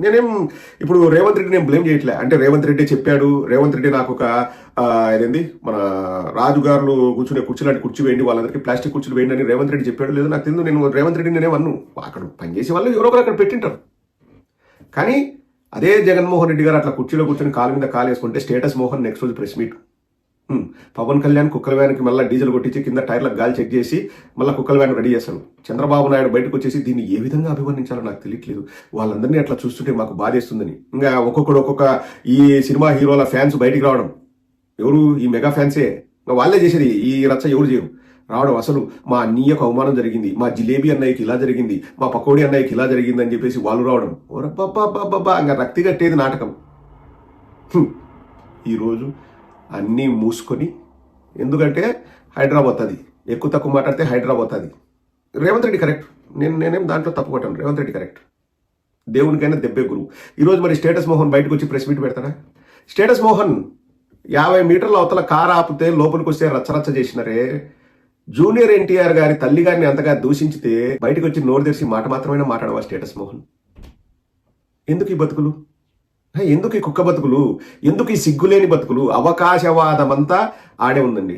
నేనేం ఇప్పుడు రేవంత్ రెడ్డి నేను బ్లేమ్ చేయట్లే. అంటే రేవంత్ రెడ్డి చెప్పాడు, రేవంత్ రెడ్డి నాకు ఒక ఇదేంది మన రాజుగారులు కూర్చునే కుర్చీ లాంటి కుర్చీ వేయండి, వాళ్ళందరికీ ప్లాస్టిక్ కుర్చీలు వేయండి అని రేవంత్ రెడ్డి చెప్పాడు లేదు నాకు తెలియదు. నేను రేవంత్ రెడ్డి నేనే అన్ను, అక్కడ పనిచేసే వాళ్ళు ఎవరో ఒకరు అక్కడ పెట్టింటారు. కానీ అదే జగన్మోహన్ రెడ్డి గారు అట్లా కుర్చీలో కూర్చొని కాలు మీద కాలు వేసుకుంటే స్టేటస్ మోహన్ నెక్స్ట్ రోజు ప్రెస్ మీట్. పవన్ కళ్యాణ్ కుక్కల వ్యాన్కి మళ్ళీ డీజిల్ కొట్టించి కింద టైర్లకు గాలి చెక్ చేసి మళ్ళీ కుక్కల వ్యాన్ రెడీ చేశాను. చంద్రబాబు నాయుడు బయటకు వచ్చేసి దీన్ని ఏ విధంగా అభివర్ణించాలో నాకు తెలియట్లేదు, వాళ్ళందరినీ అట్లా చూస్తుంటే మాకు బాధేస్తుందని. ఇంకా ఒక్కొక్క ఈ సినిమా హీరోల ఫ్యాన్స్ బయటికి రావడం, ఎవరు ఈ మెగా ఫ్యాన్సే, వాళ్ళే చేసేది ఈ రచ్చ, ఎవరు చేయరు రావడం. అసలు మా అన్నయ్యకు అవమానం జరిగింది, మా జిలేబీ అన్నయ్యకి ఇలా జరిగింది, మా పకోడీ అన్నయ్యకి ఇలా జరిగింది అని చెప్పేసి వాళ్ళు రావడం. ఓరబ్బా ఇంకా రక్తి కట్టేది నాటకం. ఈరోజు అన్నీ మూసుకొని, ఎందుకంటే హైదరాబాద్ అది ఎక్కువ తక్కువ మాట్లాడితే హైదరాబాద్ అది. రేవంత్ రెడ్డి కరెక్ట్, నేనేం దాంట్లో తప్పు కొట్టాను. రేవంత్ రెడ్డి కరెక్ట్, దేవునికైనా దెబ్బే గురువు. ఈరోజు మరి స్టేటస్ మోహన్ బయటకు వచ్చి ప్రెస్ మీట్ పెడతాడా? స్టేటస్ మోహన్ 50 మీటర్ల అవతల కారు ఆపితే లోపలికి వస్తే రచ్చరచ్చ చేసినారే. జూనియర్ ఎన్టీఆర్ గారి తల్లి గారిని అంతగా దూషించితే బయటకు వచ్చి నోరు తెరిచి మాట మాత్రమే మాట్లాడవా స్టేటస్ మోహన్? ఎందుకు ఈ బతుకులు? ఎందుకు ఈ కుక్క బతుకులు? ఎందుకు ఈ సిగ్గులేని బతుకులు? అవకాశవాదం అంతా ఆడే ఉందండి.